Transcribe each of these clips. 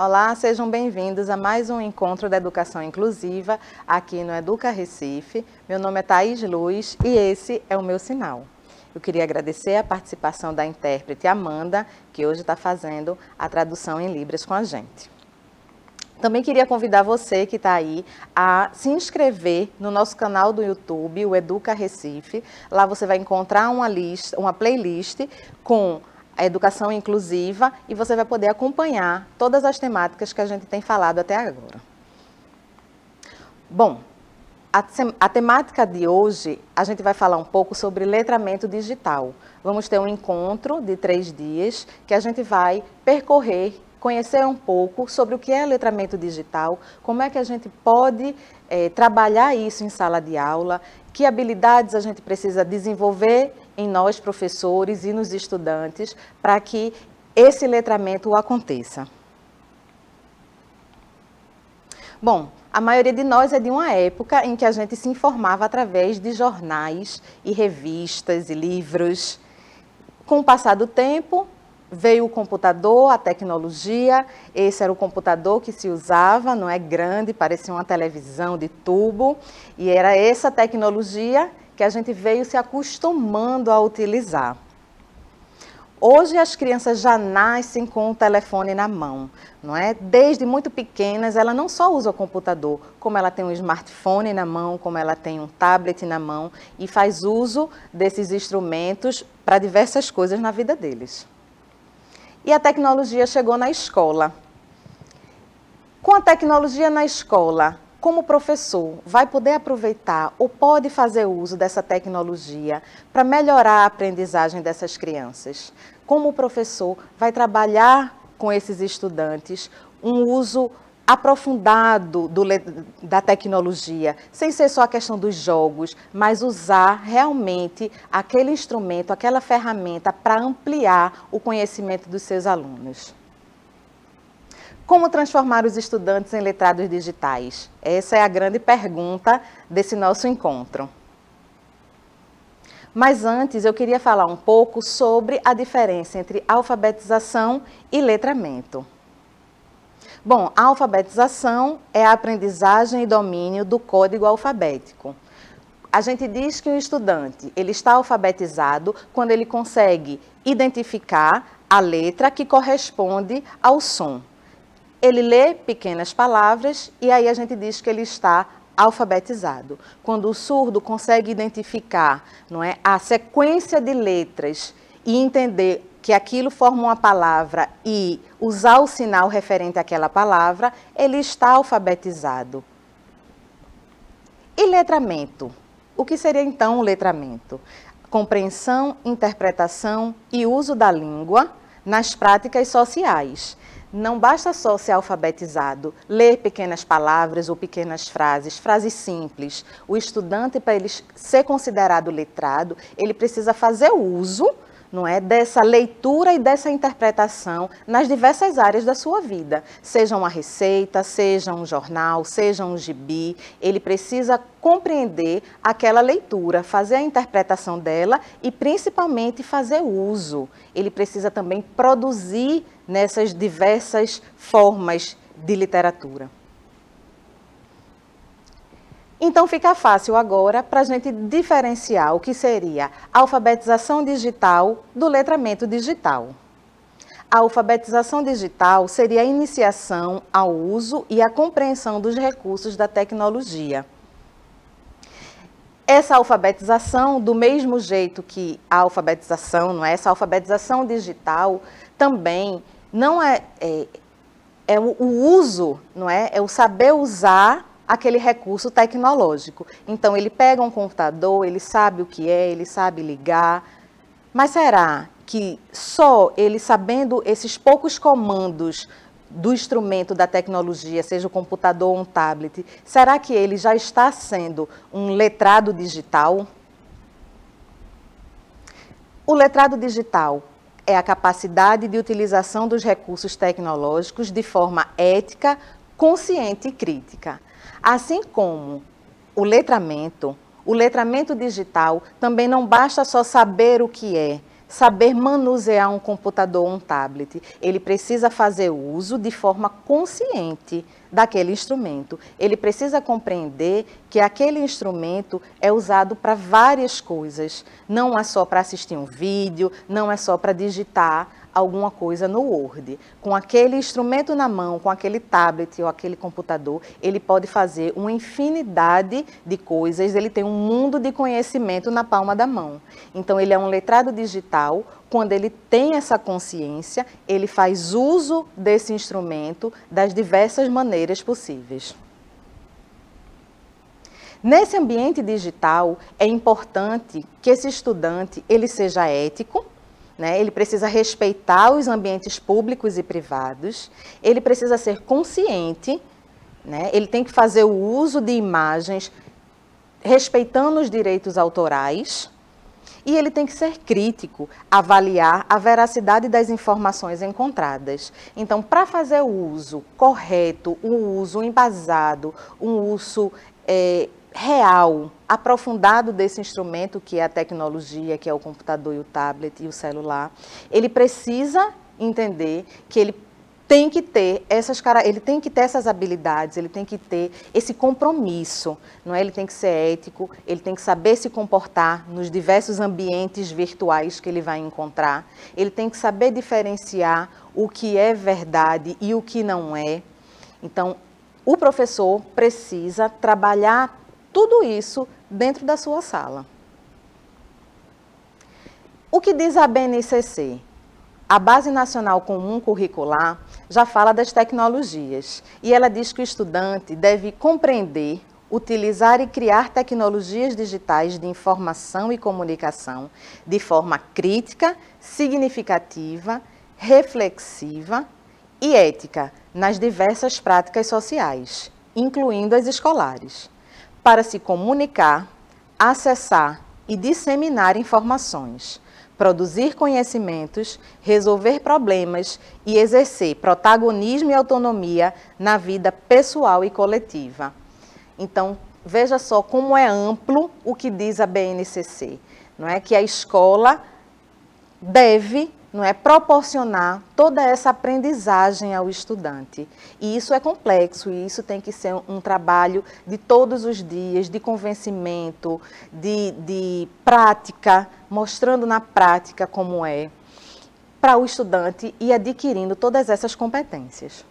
Olá, sejam bem-vindos a mais um encontro da Educação Inclusiva aqui no Educa Recife. Meu nome é Thaís Luz e esse é o meu sinal. Eu queria agradecer a participação da intérprete Amanda, que hoje está fazendo a tradução em Libras com a gente. Também queria convidar você que está aí a se inscrever no nosso canal do YouTube, o Educa Recife. Lá você vai encontrar uma playlist com a educação inclusiva e você vai poder acompanhar todas as que a gente tem falado até agora. Bom, a temática de hoje, a gente vai falar um pouco sobre letramento digital. Vamos ter um encontro de 3 dias que a gente vai percorrer, conhecer um pouco sobre o que é letramento digital, como é que a gente pode trabalhar isso em sala de aula, que habilidades a gente precisa desenvolver em nós, professores e nos estudantes, para que esse letramento aconteça. Bom, a maioria de nós é de uma época em que a gente se informava através de jornais e revistas e livros. Com o passar do tempo, veio o computador, a tecnologia. Esse era o computador que se usava, não é grande, parecia uma televisão de tubo. E era essa tecnologia que a gente veio se acostumando a utilizar. Hoje as crianças já nascem com o telefone na mão, não é? Desde muito pequenas, ela não só usa o computador, como ela tem um smartphone na mão, como ela tem um tablet na mão e faz uso desses instrumentos para diversas coisas na vida deles. E a tecnologia chegou na escola. Com a tecnologia na escola, como professor, vai poder aproveitar ou pode fazer uso dessa tecnologia para melhorar a aprendizagem dessas crianças? Como professor, vai trabalhar com esses estudantes um uso aprofundado da tecnologia, sem ser só a questão dos jogos, mas usar realmente aquele instrumento, aquela ferramenta para ampliar o conhecimento dos seus alunos. Como transformar os estudantes em letrados digitais? Essa é a grande pergunta desse nosso encontro. Mas antes eu queria falar um pouco sobre a diferença entre alfabetização e letramento. Bom, a alfabetização é a aprendizagem e domínio do código alfabético. A gente diz que o estudante ele está alfabetizado quando ele consegue identificar a letra que corresponde ao som. Ele lê pequenas palavras e aí a gente diz que ele está alfabetizado. Quando o surdo consegue identificar, não é, a sequência de letras e entender que aquilo forma uma palavra e usar o sinal referente àquela palavra, ele está alfabetizado. E letramento? O que seria então o letramento? Compreensão, interpretação e uso da língua nas práticas sociais. Não basta só ser alfabetizado, ler pequenas palavras ou pequenas frases simples. O estudante, para ele ser considerado letrado, ele precisa fazer uso, não é, dessa leitura e dessa interpretação nas diversas áreas da sua vida. Seja uma receita, seja um jornal, seja um gibi, ele precisa compreender aquela leitura, fazer a interpretação dela e principalmente fazer uso. Ele precisa também produzir nessas diversas formas de literatura. Então fica fácil agora para a gente diferenciar o que seria a alfabetização digital do letramento digital. A alfabetização digital seria a iniciação ao uso e à compreensão dos recursos da tecnologia. Essa alfabetização, do mesmo jeito que a alfabetização, não é? Essa alfabetização digital também não é o uso, não é? É o saber usar aquele recurso tecnológico. Então, ele pega um computador, ele sabe o que é, ele sabe ligar, mas será que só ele sabendo esses poucos comandos do instrumento da tecnologia, seja o computador ou um tablet, será que ele já está sendo um letrado digital? O letrado digital é a capacidade de utilização dos recursos tecnológicos de forma ética, consciente e crítica. Assim como o letramento digital também não basta só saber o que é, saber manusear um computador ou um tablet. Ele precisa fazer uso de forma consciente daquele instrumento. Ele precisa compreender que aquele instrumento é usado para várias coisas. Não é só para assistir um vídeo, não é só para digitar alguma coisa no Word. Com aquele instrumento na mão, com aquele tablet ou aquele computador, ele pode fazer uma infinidade de coisas, ele tem um mundo de conhecimento na palma da mão. Então, ele é um letrado digital. Quando ele tem essa consciência, ele faz uso desse instrumento das diversas maneiras possíveis. Nesse ambiente digital, é importante que esse estudante ele seja ético, né? Ele precisa respeitar os ambientes públicos e privados, ele precisa ser consciente, né? Ele tem que fazer o uso de imagens respeitando os direitos autorais e ele tem que ser crítico, avaliar a veracidade das informações encontradas. Então, para fazer o uso correto, o uso embasado, um uso real, aprofundado desse instrumento que é a tecnologia, que é o computador e o tablet e o celular, ele precisa entender que ele tem que ter essas habilidades, ele tem que ter esse compromisso, não é? Ele tem que ser ético, ele tem que saber se comportar nos diversos ambientes virtuais que ele vai encontrar, ele tem que saber diferenciar o que é verdade e o que não é. Então, o professor precisa trabalhar tudo isso dentro da sua sala. O que diz a BNCC? A Base Nacional Comum Curricular já fala das tecnologias e ela diz que o estudante deve compreender, utilizar e criar tecnologias digitais de informação e comunicação de forma crítica, significativa, reflexiva e ética nas diversas práticas sociais, incluindo as escolares, para se comunicar, acessar e disseminar informações, produzir conhecimentos, resolver problemas e exercer protagonismo e autonomia na vida pessoal e coletiva. Então, veja só como é amplo o que diz a BNCC, não é? Que a escola deve, não é, proporcionar toda essa aprendizagem ao estudante. E isso é complexo, e isso tem que ser um trabalho de todos os dias, de convencimento, de prática, mostrando na prática como é, para o estudante ir adquirindo todas essas competências.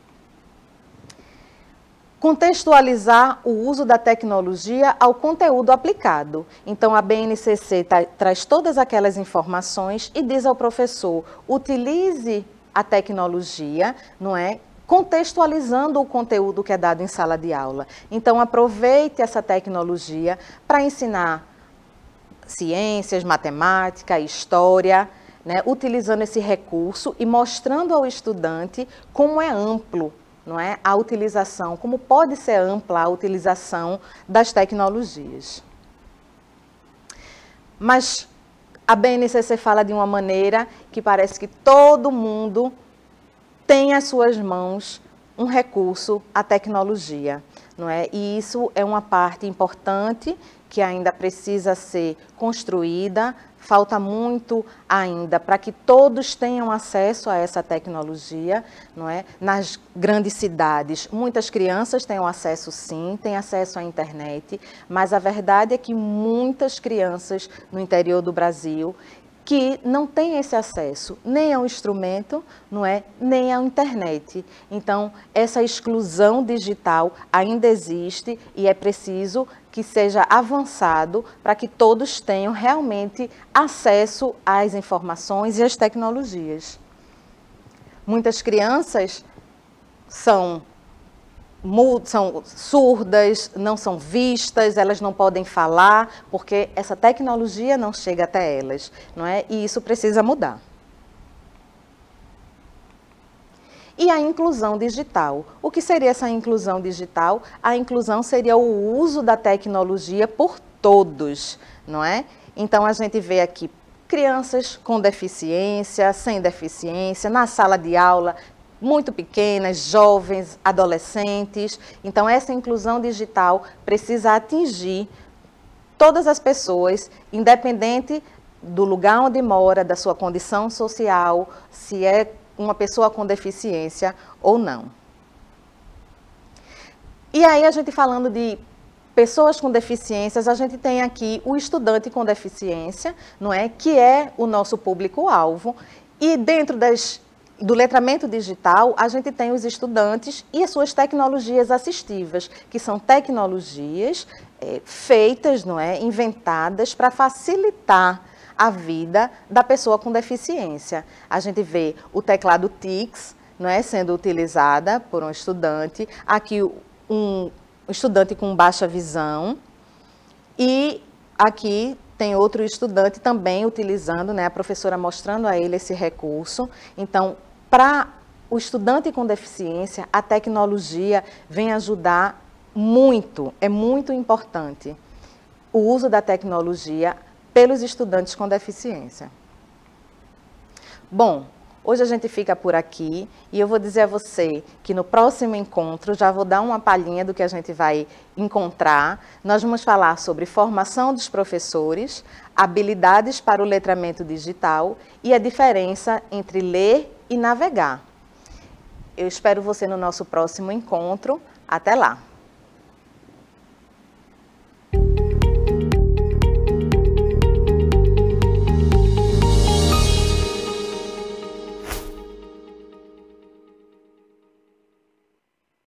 Contextualizar o uso da tecnologia ao conteúdo aplicado. Então, a BNCC traz todas aquelas informações e diz ao professor, utilize a tecnologia, não é? Contextualizando o conteúdo que é dado em sala de aula. Então, aproveite essa tecnologia para ensinar ciências, matemática, história, né? Utilizando esse recurso e mostrando ao estudante como é amplo, não é? A utilização, como pode ser ampla a utilização das tecnologias. Mas a BNCC fala de uma maneira que parece que todo mundo tem às suas mãos um recurso, a tecnologia, não é? E isso é uma parte importante que ainda precisa ser construída, falta muito ainda para que todos tenham acesso a essa tecnologia, não é? Nas grandes cidades, muitas crianças têm acesso sim, têm acesso à internet, mas a verdade é que muitas crianças no interior do Brasil que não têm esse acesso nem ao instrumento, não é, nem à internet. Então, essa exclusão digital ainda existe e é preciso que seja avançado para que todos tenham realmente acesso às informações e às tecnologias. Muitas crianças são surdas, não são vistas, elas não podem falar, porque essa tecnologia não chega até elas, não é? E isso precisa mudar. E a inclusão digital. O que seria essa inclusão digital? A inclusão seria o uso da tecnologia por todos, não é? Então, a gente vê aqui crianças com deficiência, sem deficiência, na sala de aula, muito pequenas, jovens, adolescentes. Então, essa inclusão digital precisa atingir todas as pessoas, independente do lugar onde mora, da sua condição social, se é uma pessoa com deficiência ou não. E aí, a gente falando de pessoas com deficiências, a gente tem aqui o estudante com deficiência, não é? Que é o nosso público-alvo. E dentro do letramento digital, a gente tem os estudantes e as suas tecnologias assistivas, que são tecnologias feitas, não é? Inventadas para facilitar a vida da pessoa com deficiência. A gente vê o teclado TICS, não é? Sendo utilizada por um estudante, aqui um estudante com baixa visão, e aqui tem outro estudante também utilizando, né, a professora mostrando a ele esse recurso. Então, para o estudante com deficiência, a tecnologia vem ajudar muito, é muito importante o uso da tecnologia pelos estudantes com deficiência. Bom, hoje a gente fica por aqui e eu vou dizer a você que no próximo encontro, já vou dar uma palhinha do que a gente vai encontrar. Nós vamos falar sobre formação dos professores, habilidades para o letramento digital e a diferença entre ler e navegar. Eu espero você no nosso próximo encontro. Até lá!